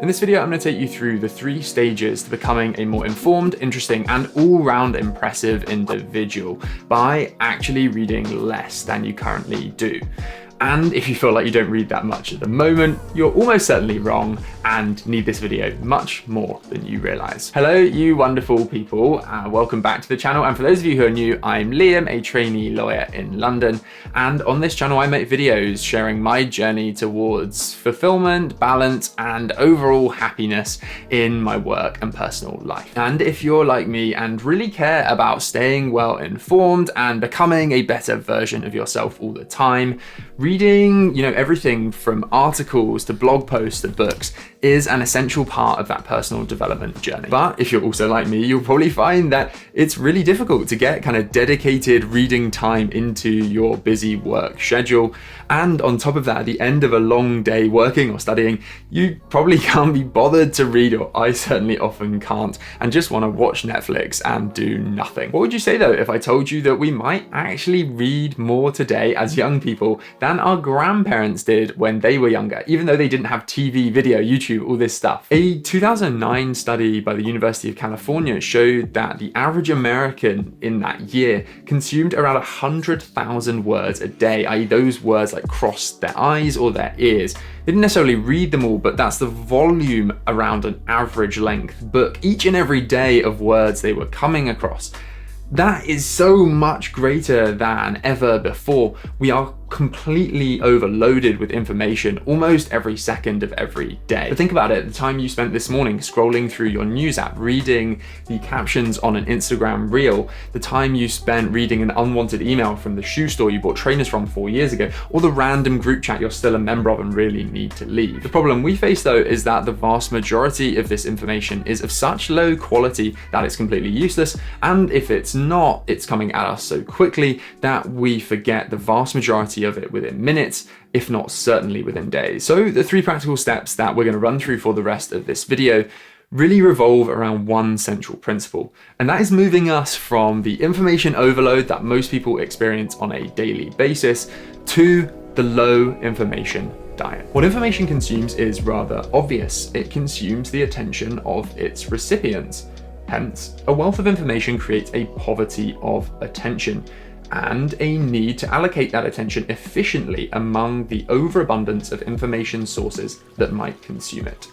In this video, I'm going to take you through the 3 stages to becoming a more informed, interesting, and all-round impressive individual by actually reading less than you currently do. And if you feel like you don't read that much at the moment, you're almost certainly wrong and need this video much more than you realize. Hello, you wonderful people. Welcome back to the channel. And for those of you who are new, I'm Liam, a trainee lawyer in London. And on this channel, I make videos sharing my journey towards fulfillment, balance, and overall happiness in my work and personal life. And if you're like me and really care about staying well informed and becoming a better version of yourself all the time, reading, everything from articles to blog posts to books is an essential part of that personal development journey. But if you're also like me, you'll probably find that it's really difficult to get kind of dedicated reading time into your busy work schedule. And on top of that, at the end of a long day working or studying, you probably can't be bothered to read, or I certainly often can't, and just want to watch Netflix and do nothing. What would you say though if I told you that we might actually read more today as young people than our grandparents did when they were younger, even though they didn't have TV, video, YouTube, all this stuff? A 2009 study by the University of California showed that the average American in that year consumed around 100,000 words a day, i.e. those words like crossed their eyes or their ears. They didn't necessarily read them all, but that's the volume around an average length book each and every day of words they were coming across. That is so much greater than ever before. We are completely overloaded with information almost every second of every day. But think about it, the time you spent this morning scrolling through your news app, reading the captions on an Instagram reel, the time you spent reading an unwanted email from the shoe store you bought trainers from 4 years ago, or the random group chat you're still a member of and really need to leave. The problem we face though is that the vast majority of this information is of such low quality that it's completely useless, and if it's not, it's coming at us so quickly that we forget the vast majority of it within minutes, if not certainly within days. So the 3 practical steps that we're going to run through for the rest of this video really revolve around one central principle, and that is moving us from the information overload that most people experience on a daily basis to the low information diet. What information consumes is rather obvious. It consumes the attention of its recipients. Hence, a wealth of information creates a poverty of attention and a need to allocate that attention efficiently among the overabundance of information sources that might consume it.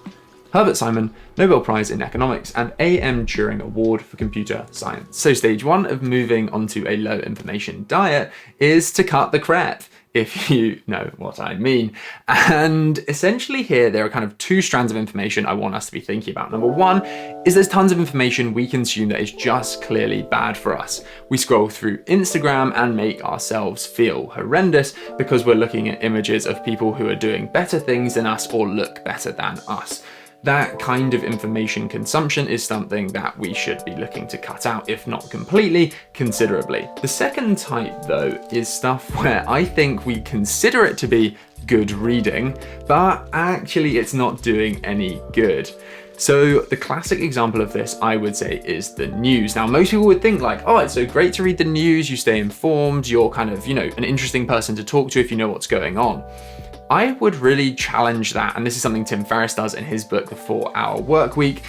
Herbert Simon, Nobel Prize in Economics and A.M. Turing Award for Computer Science. So stage 1 of moving onto a low information diet is to cut the crap, if you know what I mean. And essentially here, there are kind of 2 strands of information I want us to be thinking about. Number 1 is there's tons of information we consume that is just clearly bad for us. We scroll through Instagram and make ourselves feel horrendous because we're looking at images of people who are doing better things than us or look better than us. That kind of information consumption is something that we should be looking to cut out, if not completely, considerably. The second type though is stuff where I think we consider it to be good reading, but actually it's not doing any good. So the classic example of this, I would say, is the news. Now, most people would think like, oh, it's so great to read the news, you stay informed, you're kind of, an interesting person to talk to if you know what's going on. I would really challenge that, and this is something Tim Ferriss does in his book, The 4-Hour Workweek.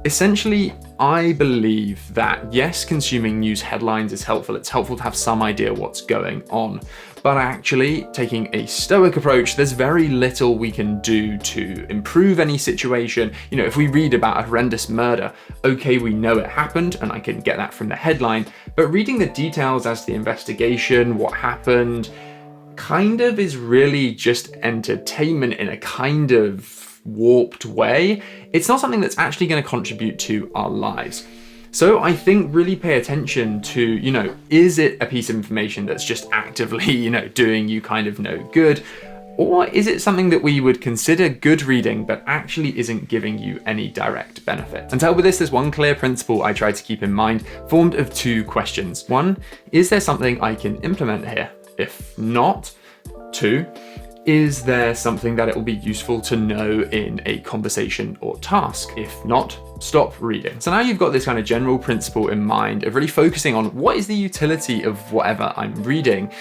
Essentially, I believe that yes, consuming news headlines is helpful. It's helpful to have some idea what's going on. But actually, taking a stoic approach, there's very little we can do to improve any situation. If we read about a horrendous murder, okay, we know it happened, and I can get that from the headline. But reading the details as to the investigation, what happened, kind of is really just entertainment in a kind of warped way. It's not something that's actually going to contribute to our lives. So I think really pay attention to, is it a piece of information that's just actively, doing you kind of no good? Or is it something that we would consider good reading, but actually isn't giving you any direct benefit? And to help with this, there's one clear principle I try to keep in mind, formed of 2 questions. 1, is there something I can implement here? If not, 2, is there something that it will be useful to know in a conversation or task? If not, stop reading. So now you've got this kind of general principle in mind of really focusing on what is the utility of whatever I'm reading.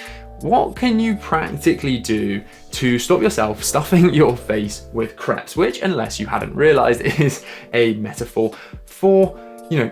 what can you practically do to stop yourself stuffing your face with crepes, which, unless you hadn't realized, is a metaphor for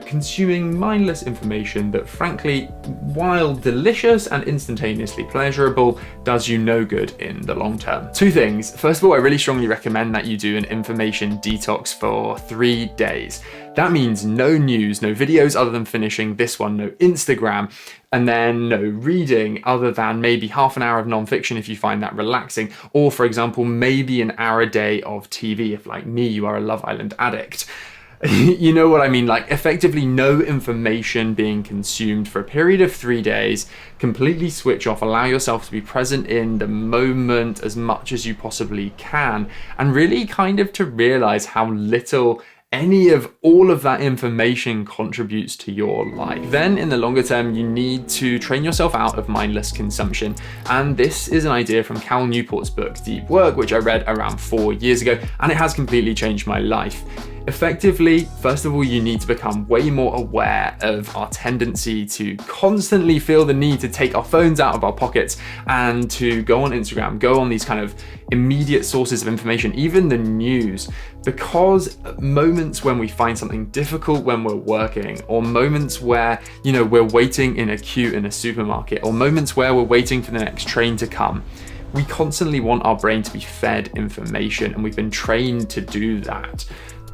consuming mindless information that, frankly, while delicious and instantaneously pleasurable, does you no good in the long term. Two things. First of all, I really strongly recommend that you do an information detox for 3 days. That means no news, no videos other than finishing this one, no Instagram, and then no reading other than maybe half an hour of nonfiction if you find that relaxing, or for example, maybe an hour a day of TV if, like me, you are a Love Island addict. You know what I mean? Like, effectively no information being consumed for a period of 3 days. Completely switch off, allow yourself to be present in the moment as much as you possibly can, and really kind of to realize how little any of all of that information contributes to your life. Then in the longer term, you need to train yourself out of mindless consumption. And this is an idea from Cal Newport's book, Deep Work, which I read around 4 years ago, and it has completely changed my life. Effectively, first of all, you need to become way more aware of our tendency to constantly feel the need to take our phones out of our pockets and to go on Instagram, go on these kind of immediate sources of information, even the news, because moments when we find something difficult when we're working, or moments where, we're waiting in a queue in a supermarket, or moments where we're waiting for the next train to come, we constantly want our brain to be fed information, and we've been trained to do that.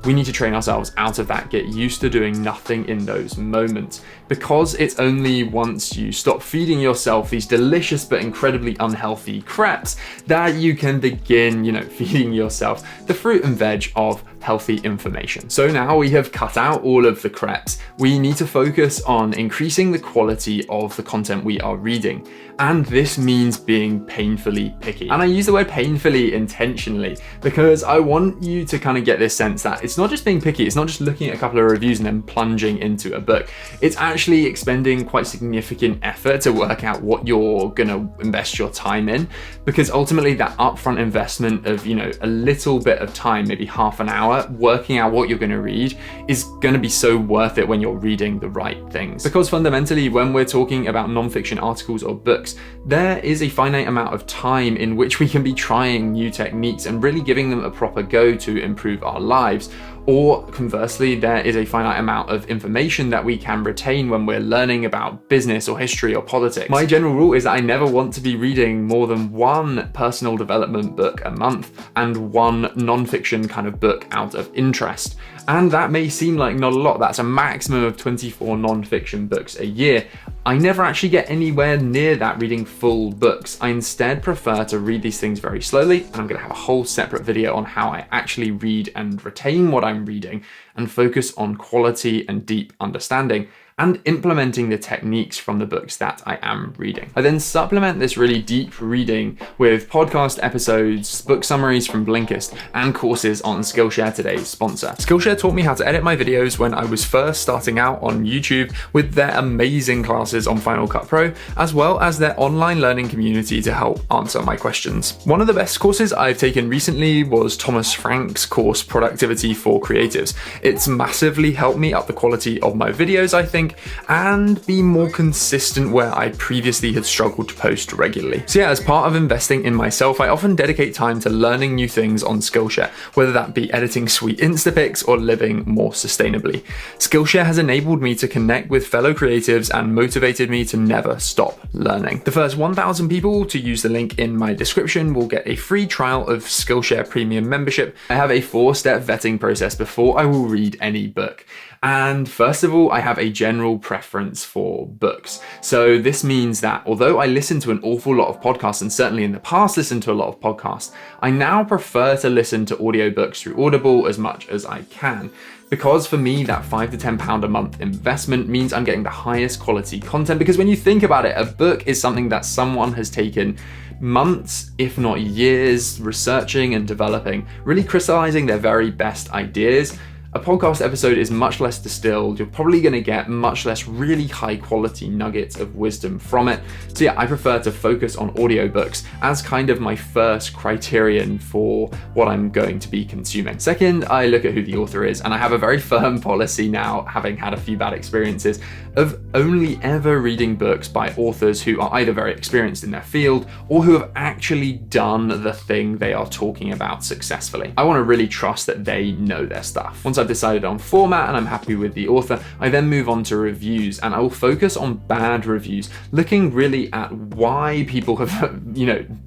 We need to train ourselves out of that, get used to doing nothing in those moments, because it's only once you stop feeding yourself these delicious but incredibly unhealthy crepes that you can begin, feeding yourself the fruit and veg of healthy information. So now we have cut out all of the crepes. We need to focus on increasing the quality of the content we are reading. And this means being painfully picky. And I use the word painfully intentionally because I want you to kind of get this sense that it's not just being picky, it's not just looking at a couple of reviews and then plunging into a book. It's actually expending quite significant effort to work out what you're gonna invest your time in, because ultimately that upfront investment of, a little bit of time, maybe half an hour, working out what you're going to read is going to be so worth it when you're reading the right things. Because fundamentally, when we're talking about nonfiction articles or books, there is a finite amount of time in which we can be trying new techniques and really giving them a proper go to improve our lives. Or conversely, there is a finite amount of information that we can retain when we're learning about business or history or politics. My general rule is that I never want to be reading more than one personal development book a month and one nonfiction kind of book out of interest. And that may seem like not a lot. That's a maximum of 24 nonfiction books a year. I never actually get anywhere near that reading full books. I instead prefer to read these things very slowly, and I'm going to have a whole separate video on how I actually read and retain what I'm reading and focus on quality and deep understanding and implementing the techniques from the books that I am reading. I then supplement this really deep reading with podcast episodes, book summaries from Blinkist, and courses on Skillshare, today's sponsor. Skillshare taught me how to edit my videos when I was first starting out on YouTube with their amazing classes on Final Cut Pro, as well as their online learning community to help answer my questions. One of the best courses I've taken recently was Thomas Frank's course, Productivity for Creatives. It's massively helped me up the quality of my videos, I think, and be more consistent where I previously had struggled to post regularly. So yeah, as part of investing in myself, I often dedicate time to learning new things on Skillshare, whether that be editing sweet Instapics or living more sustainably. Skillshare has enabled me to connect with fellow creatives and motivated me to never stop learning. The first 1,000 people to use the link in my description will get a free trial of Skillshare Premium membership. I have a 4-step vetting process before I will read any book. And first of all, I have a general preference for books. So this means that although I listen to an awful lot of podcasts, and certainly in the past listened to a lot of podcasts, I now prefer to listen to audiobooks through Audible as much as I can. Because for me, that £5 to £10 a month investment means I'm getting the highest quality content. Because when you think about it, a book is something that someone has taken months, if not years, researching and developing, really crystallizing their very best ideas. A podcast episode is much less distilled. You're probably going to get much less really high quality nuggets of wisdom from it. So yeah, I prefer to focus on audiobooks as kind of my first criterion for what I'm going to be consuming. Second, I look at who the author is, and I have a very firm policy now, having had a few bad experiences, of only ever reading books by authors who are either very experienced in their field or who have actually done the thing they are talking about successfully. I want to really trust that they know their stuff. Once I've decided on format and I'm happy with the author, I then move on to reviews, and I will focus on bad reviews, looking really at why people have,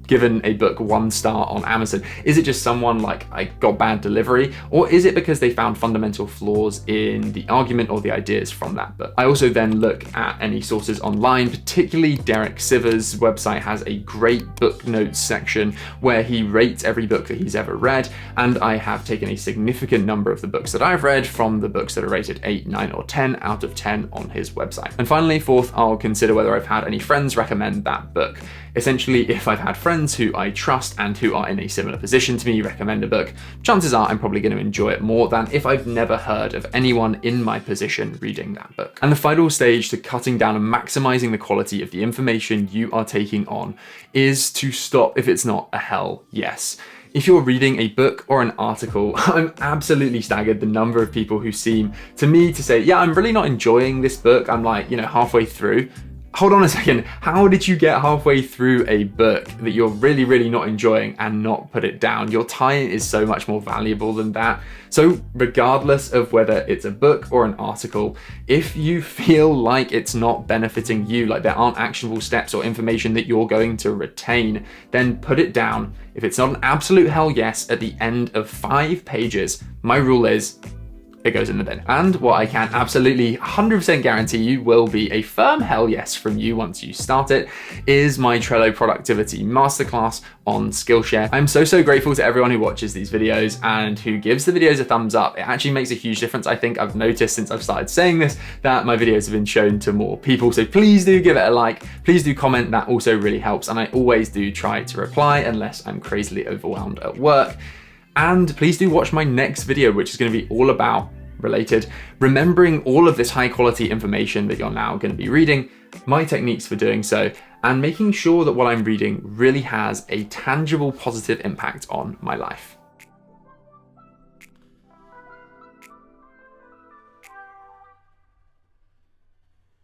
given a book 1 star on Amazon. Is it just someone like, I got bad delivery, or is it because they found fundamental flaws in the argument or the ideas from that book? I also then look at any sources online, particularly Derek Sivers' website has a great book notes section where he rates every book that he's ever read, and I have taken a significant number of the books that I've read from the books that are rated 8, 9, or 10 out of 10 on his website. And finally, fourth, I'll consider whether I've had any friends recommend that book. Essentially, if I've had friends who I trust and who are in a similar position to me recommend a book, chances are I'm probably going to enjoy it more than if I've never heard of anyone in my position reading that book. And the final stage to cutting down and maximizing the quality of the information you are taking on is to stop if it's not a hell yes. If you're reading a book or an article, I'm absolutely staggered the number of people who seem to me to say, yeah, I'm really not enjoying this book. I'm like, halfway through. Hold on a second, how did you get halfway through a book that you're really, really not enjoying and not put it down? Your time is so much more valuable than that. So regardless of whether it's a book or an article, if you feel like it's not benefiting you, like there aren't actionable steps or information that you're going to retain, then put it down. If it's not an absolute hell yes at the end of 5 pages, my rule is, it goes in the bin. And what I can absolutely 100% guarantee you will be a firm hell yes from you once you start it is my Trello productivity masterclass on Skillshare. I'm so grateful to everyone who watches these videos and who gives the videos a thumbs up. It actually makes a huge difference. I think I've noticed since I've started saying this that my videos have been shown to more people. So please do give it a like. Please do comment. That also really helps. And I always do try to reply unless I'm crazily overwhelmed at work. And please do watch my next video, which is going to be all about remembering all of this high quality information that you're now going to be reading, my techniques for doing so, and making sure that what I'm reading really has a tangible positive impact on my life.